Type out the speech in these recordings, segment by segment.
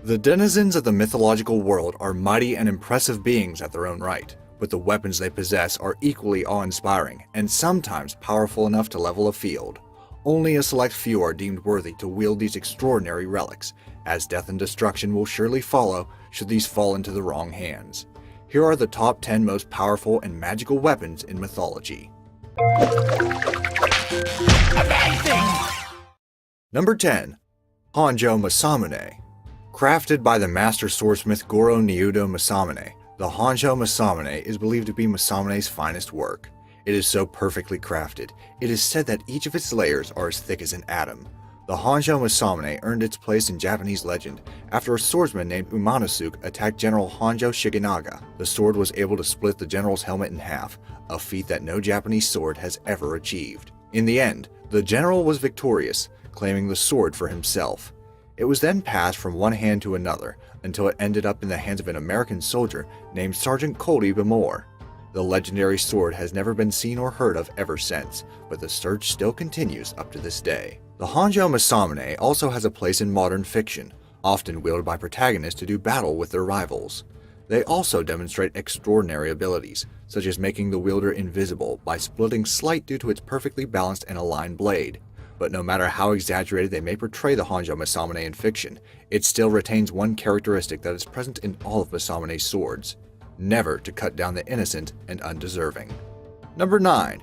The denizens of the mythological world are mighty and impressive beings at their own right, but the weapons they possess are equally awe-inspiring and sometimes powerful enough to level a field. Only a select few are deemed worthy to wield these extraordinary relics, as death and destruction will surely follow should these fall into the wrong hands. Here are the top 10 most powerful and magical weapons in mythology. Amazing! Number 10. Honjo Masamune. Crafted by the master swordsmith Goro Nyudo Masamune, the Honjo Masamune is believed to be Masamune's finest work. It is so perfectly crafted, it is said that each of its layers are as thick as an atom. The Honjo Masamune earned its place in Japanese legend after a swordsman named Umanosuke attacked General Honjo Shigenaga. The sword was able to split the general's helmet in half, a feat that no Japanese sword has ever achieved. In the end, the general was victorious, claiming the sword for himself. It was then passed from one hand to another until it ended up in the hands of an American soldier named Sergeant Colby Bemore. The legendary sword has never been seen or heard of ever since, but the search still continues up to this day. The Honjo Masamune also has a place in modern fiction, often wielded by protagonists to do battle with their rivals. They also demonstrate extraordinary abilities, such as making the wielder invisible by splitting slight due to its perfectly balanced and aligned blade. But no matter how exaggerated they may portray the Honjo Masamune in fiction, it still retains one characteristic that is present in all of Masamune's swords: never to cut down the innocent and undeserving. Number 9.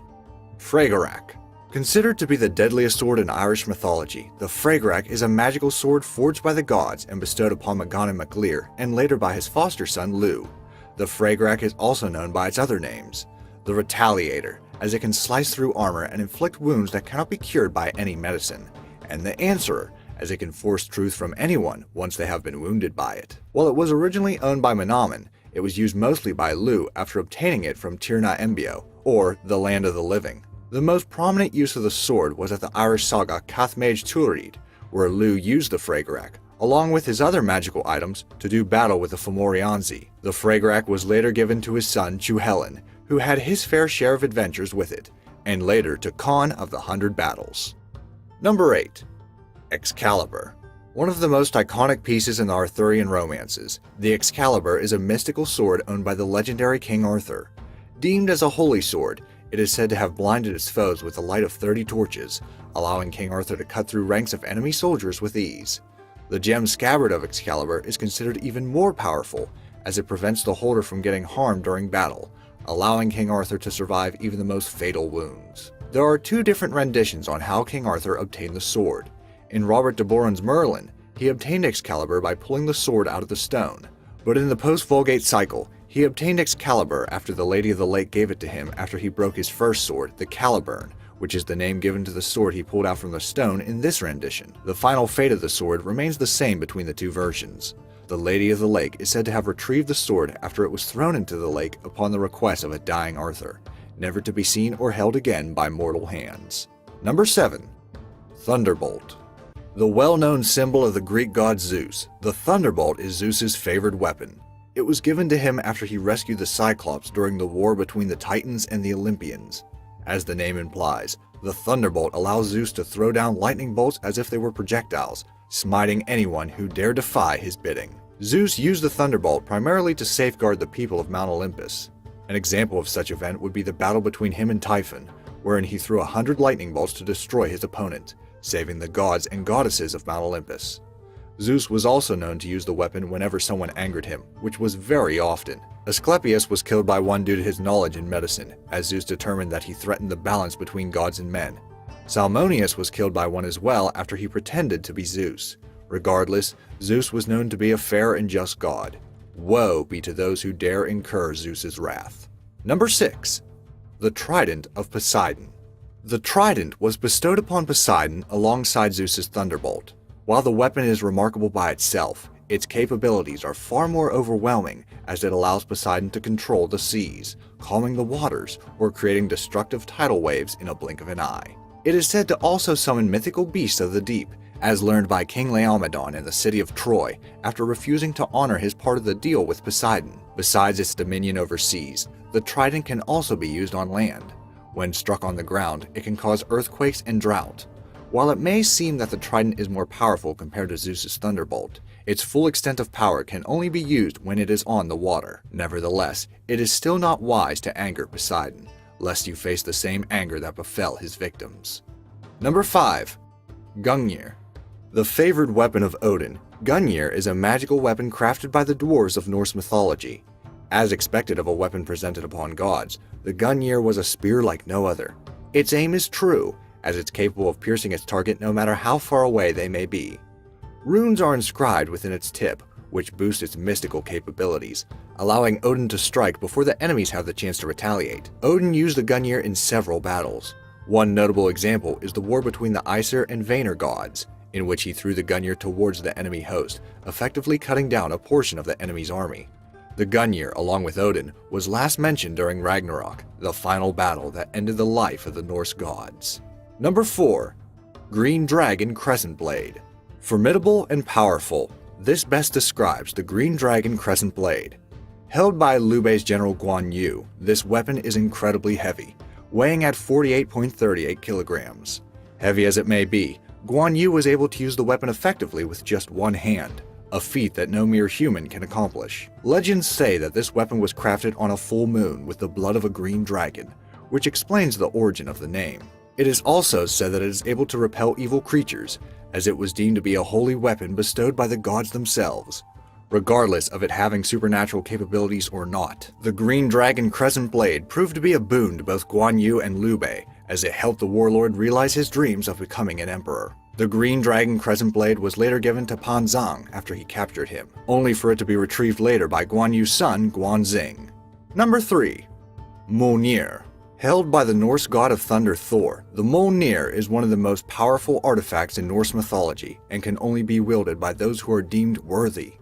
Freygarak. Considered to be the deadliest sword in Irish mythology, the Freygarak is a magical sword forged by the gods and bestowed upon Magann MacLír and later by his foster son Lugh. The Freygarak is also known by its other names: the Retaliator, as it can slice through armor and inflict wounds that cannot be cured by any medicine, and the Answerer, as it can force truth from anyone once they have been wounded by it. While it was originally owned by Manannán, it was used mostly by Lugh after obtaining it from Tír na Embio, or the Land of the Living. The most prominent use of the sword was at the Irish saga Cathmaige Tuired, where Lugh used the Freygarak, along with his other magical items, to do battle with the Fomorianzi. The Freygarak was later given to his son Cuchulainn, who had his fair share of adventures with it, and later to Conn of the 100 Battles. Number 8. Excalibur. One of the most iconic pieces in the Arthurian romances, the Excalibur is a mystical sword owned by the legendary King Arthur. Deemed as a holy sword, it is said to have blinded its foes with the light of 30 torches, allowing King Arthur to cut through ranks of enemy soldiers with ease. The gem scabbard of Excalibur is considered even more powerful, as it prevents the holder from getting harmed during battle, allowing King Arthur to survive even the most fatal wounds. There are two different renditions on how King Arthur obtained the sword. In Robert de Boron's Merlin, he obtained Excalibur by pulling the sword out of the stone, but in the post-Vulgate cycle, he obtained Excalibur after the Lady of the Lake gave it to him after he broke his first sword, the Caliburn, which is the name given to the sword he pulled out from the stone in this rendition. The final fate of the sword remains the same between the two versions. The Lady of the Lake is said to have retrieved the sword after it was thrown into the lake upon the request of a dying Arthur, never to be seen or held again by mortal hands. Number 7. Thunderbolt. The well-known symbol of the Greek god Zeus, the thunderbolt is Zeus's favored weapon. It was given to him after he rescued the Cyclops during the war between the Titans and the Olympians. As the name implies, the thunderbolt allows Zeus to throw down lightning bolts as if they were projectiles, smiting anyone who dare defy his bidding. Zeus used the thunderbolt primarily to safeguard the people of Mount Olympus. An example of such event would be the battle between him and Typhon, wherein he threw 100 lightning bolts to destroy his opponent, saving the gods and goddesses of Mount Olympus. Zeus was also known to use the weapon whenever someone angered him, which was very often. Asclepius was killed by one due to his knowledge in medicine, as Zeus determined that he threatened the balance between gods and men. Salmoneus was killed by one as well after he pretended to be Zeus. Regardless, Zeus was known to be a fair and just god. Woe be to those who dare incur Zeus's wrath. Number 6. The Trident of Poseidon. The trident was bestowed upon Poseidon alongside Zeus's thunderbolt. While the weapon is remarkable by itself, its capabilities are far more overwhelming as it allows Poseidon to control the seas, calming the waters, or creating destructive tidal waves in a blink of an eye. It is said to also summon mythical beasts of the deep, as learned by King Laomedon in the city of Troy after refusing to honor his part of the deal with Poseidon. Besides its dominion over seas, the trident can also be used on land. When struck on the ground, it can cause earthquakes and drought. While it may seem that the trident is more powerful compared to Zeus's thunderbolt, Its full extent of power can only be used when it is on the water. Nevertheless, it is still not wise to anger Poseidon, lest you face the same anger that befell his victims. Number 5. Gungnir. The favored weapon of Odin, Gungnir is a magical weapon crafted by the dwarves of Norse mythology. As expected of a weapon presented upon gods, the Gungnir was a spear like no other. Its aim is true, as it's capable of piercing its target no matter how far away they may be. Runes are inscribed within its tip, which boost its mystical capabilities, allowing Odin to strike before the enemies have the chance to retaliate. Odin used the Gungnir in several battles. One notable example is the war between the Aesir and Vanir gods, in which he threw the Gungnir towards the enemy host, effectively cutting down a portion of the enemy's army. The Gungnir, along with Odin, was last mentioned during Ragnarok, the final battle that ended the life of the Norse gods. Number 4. Green Dragon Crescent Blade. Formidable and powerful, this best describes the Green Dragon Crescent Blade. Held by Liu Bei's general Guan Yu, this weapon is incredibly heavy, weighing at 48.38 kilograms. Heavy as it may be, Guan Yu was able to use the weapon effectively with just one hand, a feat that no mere human can accomplish. Legends say that this weapon was crafted on a full moon with the blood of a green dragon, which explains the origin of the name. It is also said that it is able to repel evil creatures, as it was deemed to be a holy weapon bestowed by the gods themselves, regardless of it having supernatural capabilities or not. The Green Dragon Crescent Blade proved to be a boon to both Guan Yu and Liu Bei, as it helped the warlord realize his dreams of becoming an emperor. The Green Dragon Crescent Blade was later given to Pan Zhang after he captured him, only for it to be retrieved later by Guan Yu's son, Guan Xing. Number 3. Mjolnir. Held by the Norse god of thunder Thor, the Mjolnir is one of the most powerful artifacts in Norse mythology and can only be wielded by those who are deemed worthy.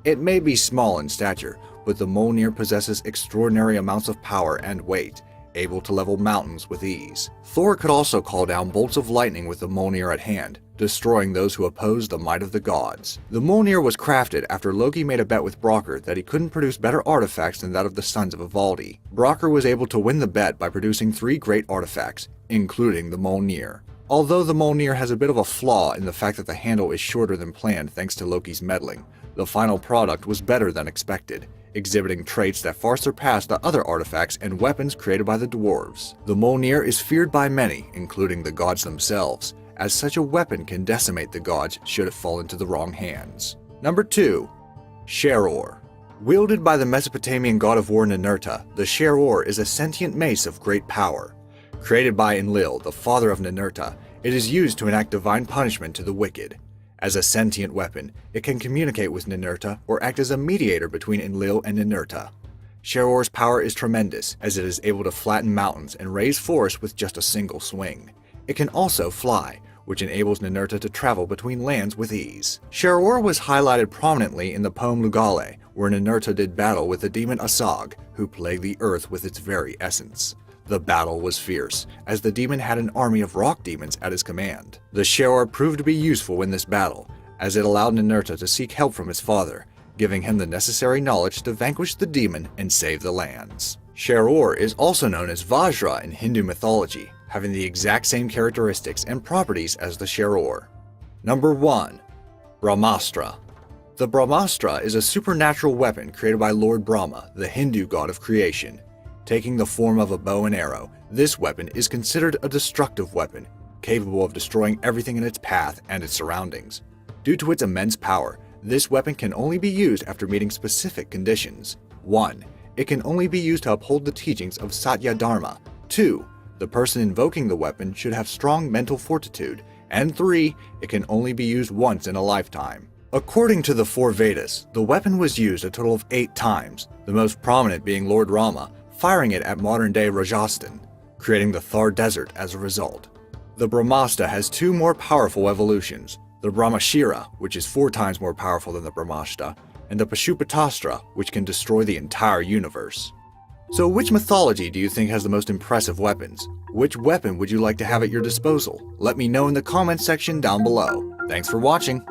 It may be small in stature, but the Mjolnir possesses extraordinary amounts of power and weight, able to level mountains with ease. Thor could also call down bolts of lightning with the Mjolnir at hand, destroying those who opposed the might of the gods. The Mjolnir was crafted after Loki made a bet with Brokkr that he couldn't produce better artifacts than that of the Sons of Ivaldi. Brokkr was able to win the bet by producing 3 great artifacts, including the Mjolnir. Although the Mjolnir has a bit of a flaw in the fact that the handle is shorter than planned thanks to Loki's meddling, the final product was better than expected, exhibiting traits that far surpass the other artifacts and weapons created by the dwarves. The Mjolnir is feared by many, including the gods themselves, as such a weapon can decimate the gods should it fall into the wrong hands. Number 2. Sheror. Wielded by the Mesopotamian god of war Ninurta, the Sheror is a sentient mace of great power. Created by Enlil, the father of Ninurta, it is used to enact divine punishment to the wicked. As a sentient weapon, it can communicate with Ninurta or act as a mediator between Enlil and Ninurta. Sheror's power is tremendous, as it is able to flatten mountains and raise forests with just a single swing. It can also fly, which enables Ninurta to travel between lands with ease. Sheror was highlighted prominently in the poem Lugale, where Ninurta did battle with the demon Asag, who plagued the earth with its very essence. The battle was fierce, as the demon had an army of rock demons at his command. The Sheror proved to be useful in this battle, as it allowed Ninurta to seek help from his father, giving him the necessary knowledge to vanquish the demon and save the lands. Sheror is also known as Vajra in Hindu mythology, having the exact same characteristics and properties as the Sheror. Number 1. Brahmastra. The Brahmastra is a supernatural weapon created by Lord Brahma, the Hindu god of creation. Taking the form of a bow and arrow, this weapon is considered a destructive weapon, capable of destroying everything in its path and its surroundings. Due to its immense power, this weapon can only be used after meeting specific conditions. 1. It can only be used to uphold the teachings of Satya Dharma. 2. The person invoking the weapon should have strong mental fortitude. And 3. It can only be used once in a lifetime. According to the 4 Vedas, the weapon was used a total of 8 times, the most prominent being Lord Rama, firing it at modern-day Rajasthan, creating the Thar Desert as a result. The Brahmastra has 2 more powerful evolutions, the Brahmashira, which is 4 times more powerful than the Brahmastra, and the Pashupatastra, which can destroy the entire universe. So which mythology do you think has the most impressive weapons? Which weapon would you like to have at your disposal? Let me know in the comments section down below. Thanks for watching!